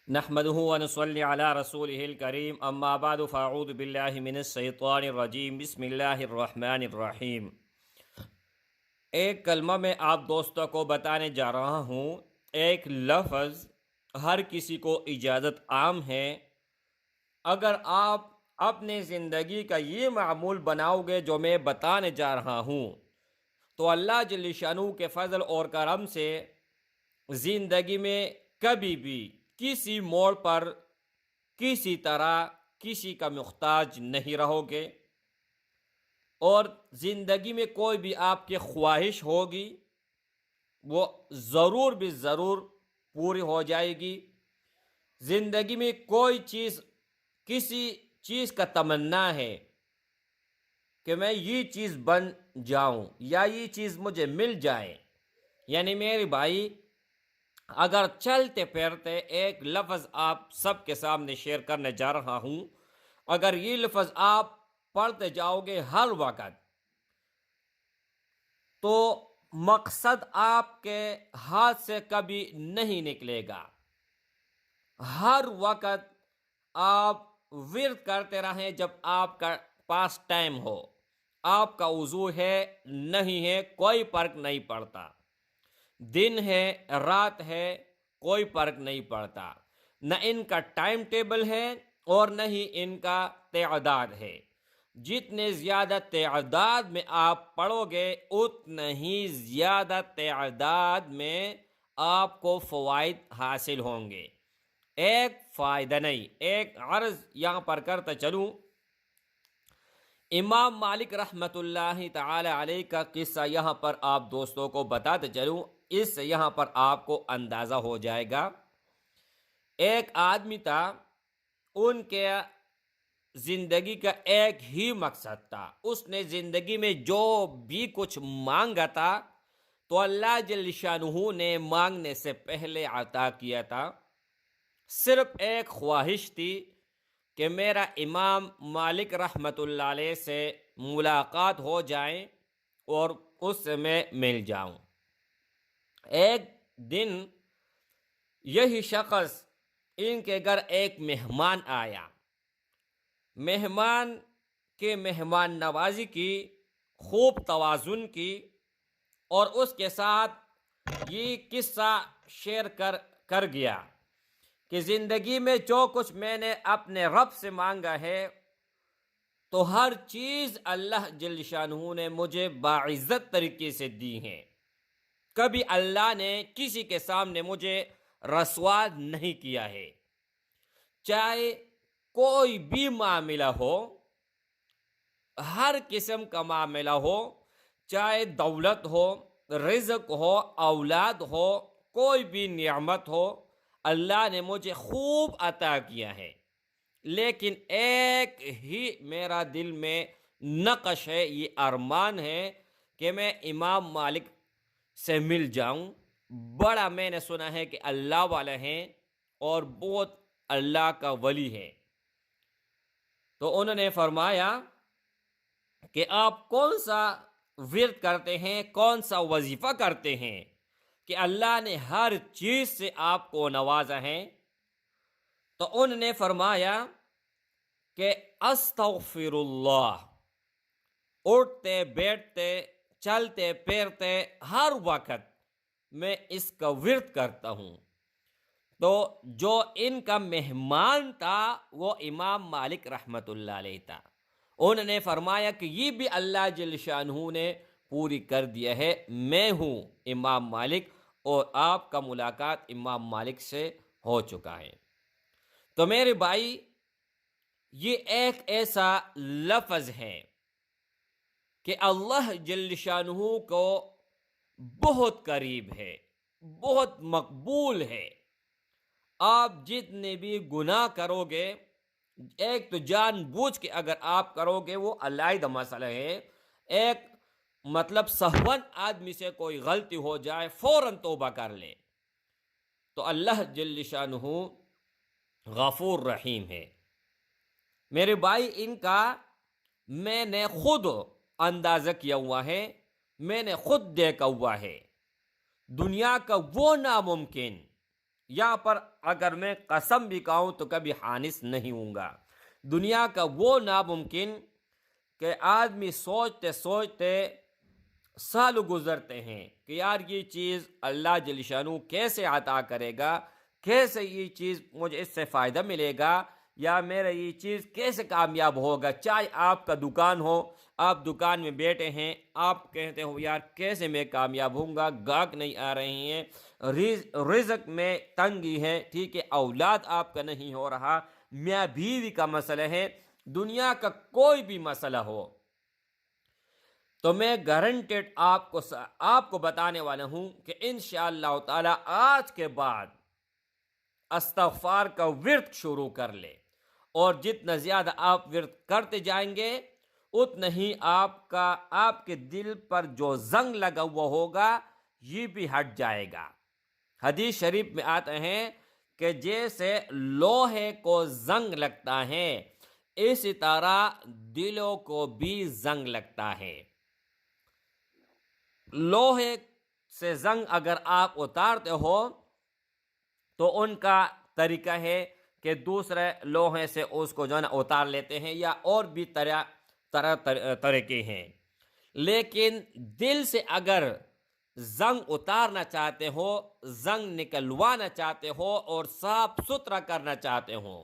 نحمده ونصلي على رسوله الكريم اما بعد فاعوذ بالله من الشیطان الرجیم بسم اللہ الرحمن الرحیم۔ ایک کلمہ میں آپ دوستوں کو بتانے جا رہا ہوں۔ ایک لفظ ہر کسی کو اجازت عام ہے۔ اگر آپ اپنے زندگی کا یہ معمول بناؤ گے جو میں بتانے جا رہا ہوں تو اللہ جل شانہ کے فضل اور کرم سے زندگی میں کبھی بھی کسی موڑ پر کسی طرح کسی کا محتاج نہیں رہو گے، اور زندگی میں کوئی بھی آپ کی خواہش ہوگی وہ ضرور بھی ضرور پوری ہو جائے گی۔ زندگی میں کوئی چیز کسی چیز کا تمنا ہے کہ میں یہ چیز بن جاؤں یا یہ چیز مجھے مل جائے، یعنی میرے بھائی اگر چلتے پھرتے ایک لفظ آپ سب کے سامنے شیئر کرنے جا رہا ہوں، اگر یہ لفظ آپ پڑھتے جاؤ گے ہر وقت تو مقصد آپ کے ہاتھ سے کبھی نہیں نکلے گا۔ ہر وقت آپ ورد کرتے رہیں، جب آپ کا پاس ٹائم ہو، آپ کا وضو ہے نہیں ہے کوئی فرق نہیں پڑتا، دن ہے رات ہے کوئی فرق نہیں پڑتا، نہ ان کا ٹائم ٹیبل ہے اور نہ ہی ان کا تعداد ہے۔ جتنے زیادہ تعداد میں آپ پڑھو گے اتنا ہی زیادہ تعداد میں آپ کو فوائد حاصل ہوں گے۔ ایک فائدہ نہیں، ایک عرض یہاں پر کرتا چلوں۔ امام مالک رحمۃ اللہ تعالی علیہ کا قصہ یہاں پر آپ دوستوں کو بتاتے چلوں، اس سے یہاں پر آپ کو اندازہ ہو جائے گا۔ ایک آدمی تھا، ان کے زندگی کا ایک ہی مقصد تھا، اس نے زندگی میں جو بھی کچھ مانگا تھا تو اللہ جل شانہ نے مانگنے سے پہلے عطا کیا تھا۔ صرف ایک خواہش تھی کہ میرا امام مالک رحمۃ اللہ علیہ سے ملاقات ہو جائے اور اس سے میں مل جاؤں۔ ایک دن یہی شخص ان کے گھر ایک مہمان آیا، مہمان کے مہمان نوازی کی، خوب توازن کی، اور اس کے ساتھ یہ قصہ شیئر کر گیا کہ زندگی میں جو کچھ میں نے اپنے رب سے مانگا ہے تو ہر چیز اللہ جل شانہ نے مجھے باعزت طریقے سے دی ہے، کبھی اللہ نے کسی کے سامنے مجھے رسوا نہیں کیا ہے۔ چاہے کوئی بھی معاملہ ہو، ہر قسم کا معاملہ ہو، چاہے دولت ہو، رزق ہو، اولاد ہو، کوئی بھی نعمت ہو، اللہ نے مجھے خوب عطا کیا ہے، لیکن ایک ہی میرا دل میں نقش ہے، یہ ارمان ہے کہ میں امام مالک سے مل جاؤں۔ بڑا میں نے سنا ہے کہ اللہ والا ہیں اور بہت اللہ کا ولی ہے۔ تو انہوں نے فرمایا کہ آپ کون سا ورد کرتے ہیں، کون سا وظیفہ کرتے ہیں کہ اللہ نے ہر چیز سے آپ کو نوازا ہے؟ تو انہوں نے فرمایا کہ استغفر اللہ، اٹھتے بیٹھتے چلتے پھرتے ہر وقت میں اس کا ورد کرتا ہوں۔ تو جو ان کا مہمان تھا وہ امام مالک رحمۃ اللہ علیہ تھا۔ انہوں نے فرمایا کہ یہ بھی اللہ جل شانہ نے پوری کر دیا ہے، میں ہوں امام مالک اور آپ کا ملاقات امام مالک سے ہو چکا ہے۔ تو میرے بھائی یہ ایک ایسا لفظ ہے کہ اللہ جل شانہ کو بہت قریب ہے، بہت مقبول ہے۔ آپ جتنے بھی گناہ کرو گے، ایک تو جان بوجھ کے اگر آپ کرو گے وہ علیحدہ مسئلہ ہے، ایک مطلب سہون آدمی سے کوئی غلطی ہو جائے فوراً توبہ کر لے تو اللہ جل شانہ غفور رحیم ہے۔ میرے بھائی ان کا میں نے خود اندازہ کیا ہوا ہے، میں نے خود دیکھا ہوا ہے۔ دنیا کا وہ ناممکن یہاں پر اگر میں قسم بھی کہوں تو کبھی حانث نہیں ہوں گا۔ دنیا کا وہ ناممکن کہ آدمی سوچتے سوچتے سال گزرتے ہیں کہ یار یہ چیز اللہ جل شانہ کیسے عطا کرے گا، کیسے یہ چیز مجھے اس سے فائدہ ملے گا، یا میرا یہ چیز کیسے کامیاب ہوگا۔ چاہے آپ کا دکان ہو، آپ دکان میں بیٹھے ہیں، آپ کہتے ہو یار کیسے میں کامیاب ہوں گا، گاہک نہیں آ رہے ہیں، رزق میں تنگی ہے، ٹھیک ہے، اولاد آپ کا نہیں ہو رہا، میاں بیوی کا مسئلہ ہے، دنیا کا کوئی بھی مسئلہ ہو، تو میں گارنٹیڈ آپ کو بتانے والا ہوں کہ انشاءاللہ تعالی آج کے بعد استغفار کا ورد شروع کر لے، اور جتنا زیادہ آپ ورد کرتے جائیں گے اتنا ہی آپ کے دل پر جو زنگ لگا ہوا ہوگا یہ بھی ہٹ جائے گا۔ حدیث شریف میں آتا ہے کہ جیسے لوہے کو زنگ لگتا ہے اسی طرح دلوں کو بھی زنگ لگتا ہے۔ لوہے سے زنگ اگر آپ اتارتے ہو تو ان کا طریقہ ہے کہ دوسرے لوہے سے اس کو جو ہے نا اتار لیتے ہیں، یا اور بھی طریقے ہیں، لیکن دل سے اگر زنگ اتارنا چاہتے ہو، زنگ نکلوانا چاہتے ہو اور صاف ستھرا کرنا چاہتے ہو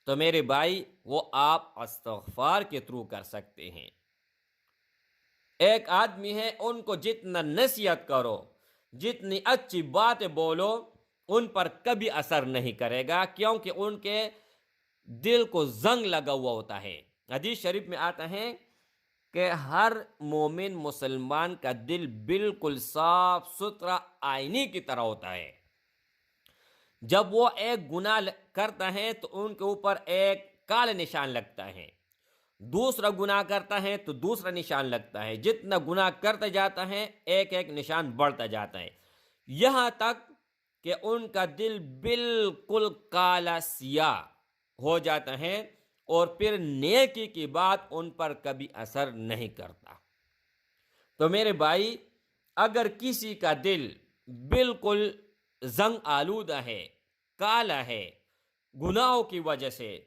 تو میرے بھائی وہ آپ استغفار کے تھرو کر سکتے ہیں۔ ایک آدمی ہے، ان کو جتنا نصیحت کرو، جتنی اچھی باتیں بولو، ان پر کبھی اثر نہیں کرے گا، کیونکہ ان کے دل کو زنگ لگا ہوا ہوتا ہے۔ حدیث شریف میں آتا ہے کہ ہر مومن مسلمان کا دل بالکل صاف ستھرا آئینے کی طرح ہوتا ہے۔ جب وہ ایک گناہ کرتا ہے تو ان کے اوپر ایک کالے نشان لگتا ہے، دوسرا گناہ کرتا ہے تو دوسرا نشان لگتا ہے، جتنا گناہ کرتا جاتا ہے ایک ایک نشان بڑھتا جاتا ہے، یہاں تک کہ ان کا دل بالکل کالا سیاہ ہو جاتا ہے، اور پھر نیکی کی بات ان پر کبھی اثر نہیں کرتا۔ تو میرے بھائی، اگر کسی کا دل بالکل زنگ آلودہ ہے، کالا ہے گناہوں کی وجہ سے،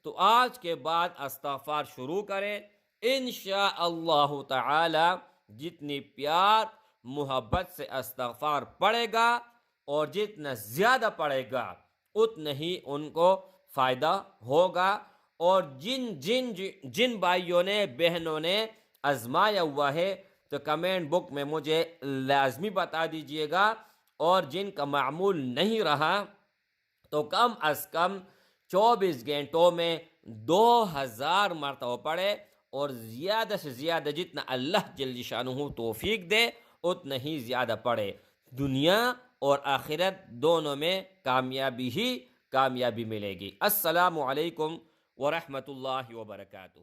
تو آج کے بعد استغفار شروع کریں۔ انشاءاللہ تعالی جتنی پیار محبت سے استغفار پڑے گا اور جتنا زیادہ پڑے گا اتنا ہی ان کو فائدہ ہوگا۔ اور جن بھائیوں نے بہنوں نے آزمایا ہوا ہے تو کمنٹ بک میں مجھے لازمی بتا دیجئے گا، اور جن کا معمول نہیں رہا تو کم از کم 24 گھنٹوں میں 2000 مرتبہ پڑھے، اور زیادہ سے زیادہ جتنا اللہ جل شانہ توفیق دے اتنا ہی زیادہ پڑھے۔ دنیا اور آخرت دونوں میں کامیابی ہی کامیابی ملے گی۔ السلام علیکم ورحمۃ اللہ وبرکاتہ۔